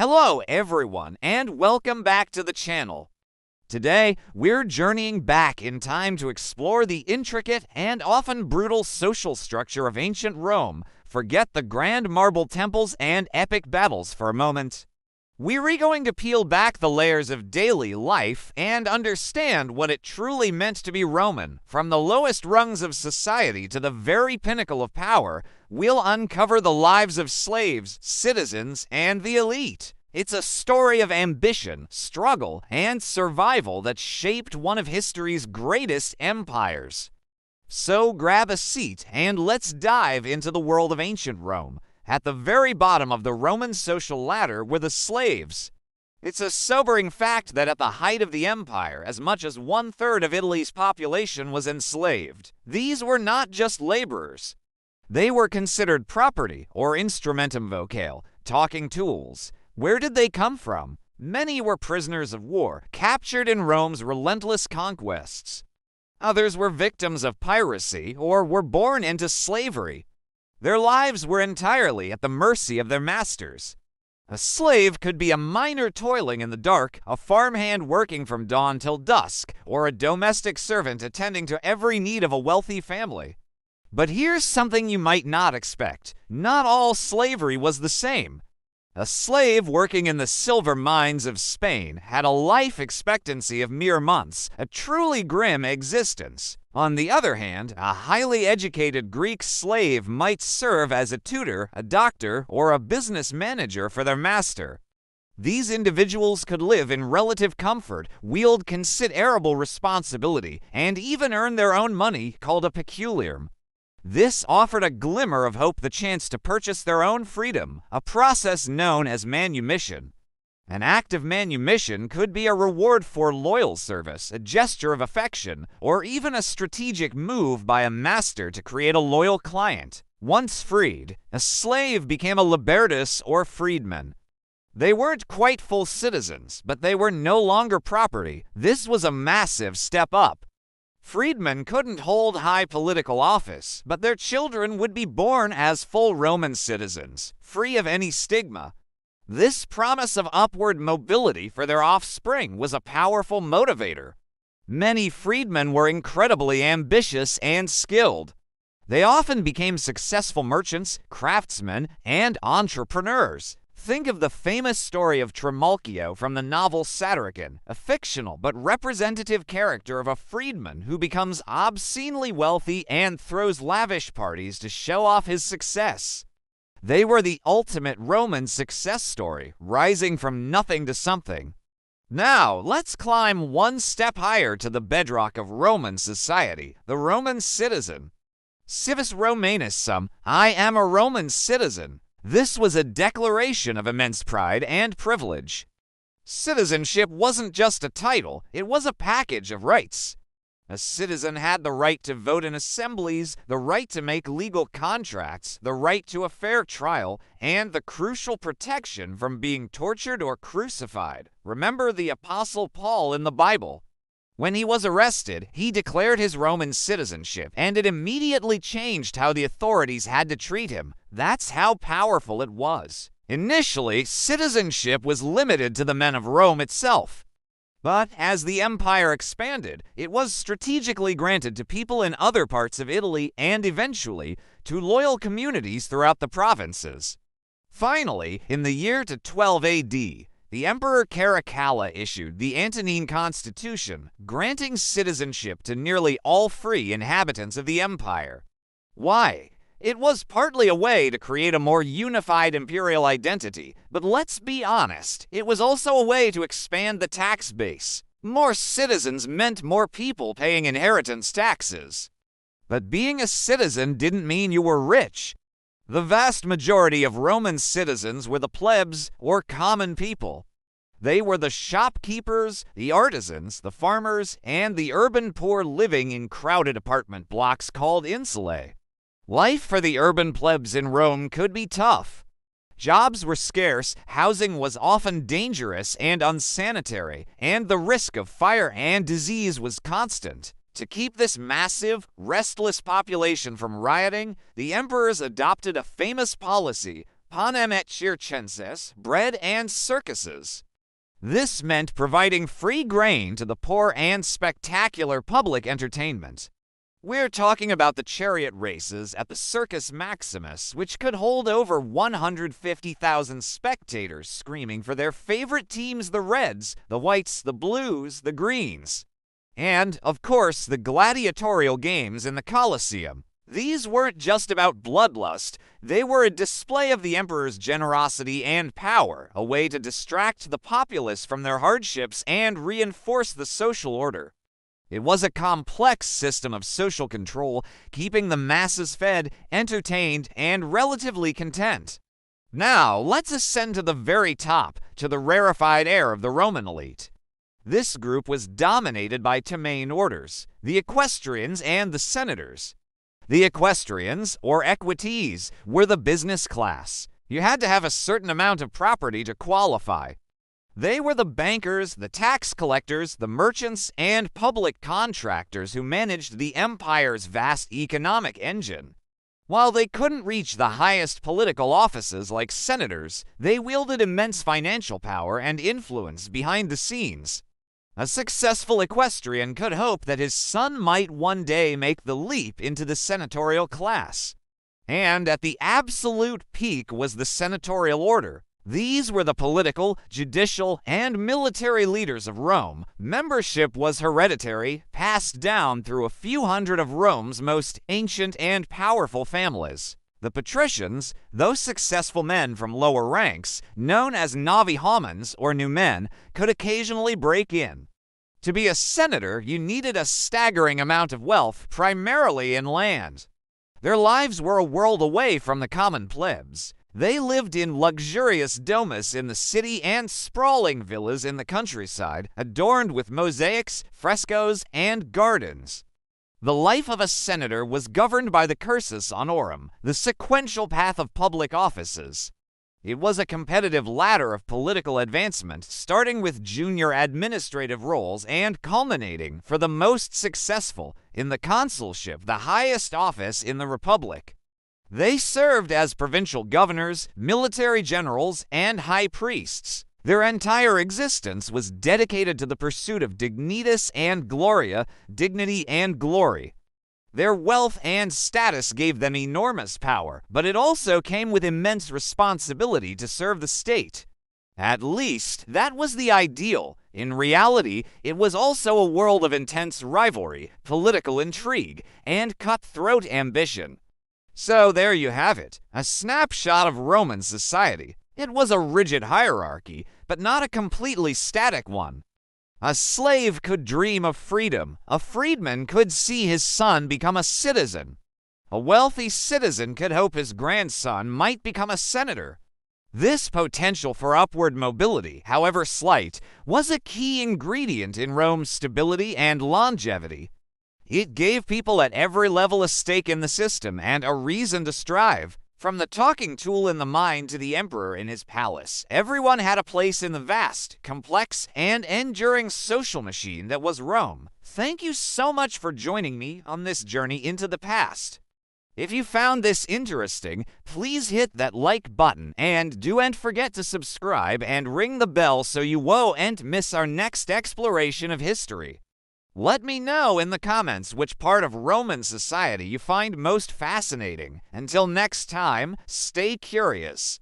Hello everyone, and welcome back to the channel. Today, we're journeying back in time to explore the intricate and often brutal social structure of ancient Rome. Forget the grand marble temples and epic battles for a moment. We're going to peel back the layers of daily life and understand what it truly meant to be Roman. From the lowest rungs of society to the very pinnacle of power, we'll uncover the lives of slaves, citizens, and the elite. It's a story of ambition, struggle, and survival that shaped one of history's greatest empires. So grab a seat and let's dive into the world of ancient Rome. At the very bottom of the Roman social ladder were the slaves. It's a sobering fact that at the height of the empire, as much as 1/3 of Italy's population was enslaved. These were not just laborers. They were considered property, or instrumentum vocale, talking tools. Where did they come from? Many were prisoners of war, captured in Rome's relentless conquests. Others were victims of piracy or were born into slavery. Their lives were entirely at the mercy of their masters. A slave could be a miner toiling in the dark, a farmhand working from dawn till dusk, or a domestic servant attending to every need of a wealthy family. But here's something you might not expect. Not all slavery was the same. A slave working in the silver mines of Spain had a life expectancy of mere months, a truly grim existence. On the other hand, a highly educated Greek slave might serve as a tutor, a doctor, or a business manager for their master. These individuals could live in relative comfort, wield considerable responsibility, and even earn their own money, called a peculium. This offered a glimmer of hope, the chance to purchase their own freedom, a process known as manumission. An act of manumission could be a reward for loyal service, a gesture of affection, or even a strategic move by a master to create a loyal client. Once freed, a slave became a libertus or freedman. They weren't quite full citizens, but they were no longer property. This was a massive step up. Freedmen couldn't hold high political office, but their children would be born as full Roman citizens, free of any stigma. This promise of upward mobility for their offspring was a powerful motivator. Many freedmen were incredibly ambitious and skilled. They often became successful merchants, craftsmen, and entrepreneurs. Think of the famous story of Trimalchio from the novel Satyricon, a fictional but representative character of a freedman who becomes obscenely wealthy and throws lavish parties to show off his success. They were the ultimate Roman success story, rising from nothing to something. Now, let's climb one step higher to the bedrock of Roman society, the Roman citizen. Civis Romanus sum, I am a Roman citizen. This was a declaration of immense pride and privilege. Citizenship wasn't just a title, it was a package of rights. A citizen had the right to vote in assemblies, the right to make legal contracts, the right to a fair trial, and the crucial protection from being tortured or crucified. Remember the Apostle Paul in the Bible. When he was arrested, he declared his Roman citizenship, and it immediately changed how the authorities had to treat him. That's how powerful it was. Initially, citizenship was limited to the men of Rome itself. But as the empire expanded, it was strategically granted to people in other parts of Italy and eventually to loyal communities throughout the provinces. Finally, in the year to 12 AD, the Emperor Caracalla issued the Antonine Constitution, granting citizenship to nearly all free inhabitants of the empire. Why? It was partly a way to create a more unified imperial identity, but let's be honest, it was also a way to expand the tax base. More citizens meant more people paying inheritance taxes. But being a citizen didn't mean you were rich. The vast majority of Roman citizens were the plebs, or common people. They were the shopkeepers, the artisans, the farmers, and the urban poor living in crowded apartment blocks called insulae. Life for the urban plebs in Rome could be tough. Jobs were scarce, housing was often dangerous and unsanitary, and the risk of fire and disease was constant. To keep this massive, restless population from rioting, the emperors adopted a famous policy, panem et circenses, bread and circuses. This meant providing free grain to the poor and spectacular public entertainment. We're talking about the chariot races at the Circus Maximus, which could hold over 150,000 spectators screaming for their favorite teams, the Reds, the Whites, the Blues, the Greens. And, of course, the gladiatorial games in the Colosseum. These weren't just about bloodlust, they were a display of the emperor's generosity and power, a way to distract the populace from their hardships and reinforce the social order. It was a complex system of social control, keeping the masses fed, entertained, and relatively content. Now, let's ascend to the very top, to the rarefied air of the Roman elite. This group was dominated by two main orders, the equestrians and the senators. The equestrians, or equites, were the business class. You had to have a certain amount of property to qualify. They were the bankers, the tax collectors, the merchants, and public contractors who managed the empire's vast economic engine. While they couldn't reach the highest political offices like senators, they wielded immense financial power and influence behind the scenes. A successful equestrian could hope that his son might one day make the leap into the senatorial class. And at the absolute peak was the senatorial order. These were the political, judicial, and military leaders of Rome. Membership was hereditary, passed down through a few hundred of Rome's most ancient and powerful families. The patricians, though successful men from lower ranks, known as novi homines or new men, could occasionally break in. To be a senator, you needed a staggering amount of wealth, primarily in land. Their lives were a world away from the common plebs. They lived in luxurious domus in the city and sprawling villas in the countryside, adorned with mosaics, frescoes, and gardens. The life of a senator was governed by the cursus honorum, the sequential path of public offices. It was a competitive ladder of political advancement, starting with junior administrative roles and culminating, for the most successful, in the consulship, the highest office in the republic. They served as provincial governors, military generals, and high priests. Their entire existence was dedicated to the pursuit of dignitas and gloria, dignity and glory. Their wealth and status gave them enormous power, but it also came with immense responsibility to serve the state. At least, that was the ideal. In reality, it was also a world of intense rivalry, political intrigue, and cutthroat ambition. So there you have it, a snapshot of Roman society. It was a rigid hierarchy, but not a completely static one. A slave could dream of freedom. A freedman could see his son become a citizen. A wealthy citizen could hope his grandson might become a senator. This potential for upward mobility, however slight, was a key ingredient in Rome's stability and longevity. It gave people at every level a stake in the system and a reason to strive. From the talking tool in the mine to the emperor in his palace, everyone had a place in the vast, complex, and enduring social machine that was Rome. Thank you so much for joining me on this journey into the past. If you found this interesting, please hit that like button and don't forget to subscribe and ring the bell so you won't miss our next exploration of history. Let me know in the comments which part of Roman society you find most fascinating. Until next time, stay curious.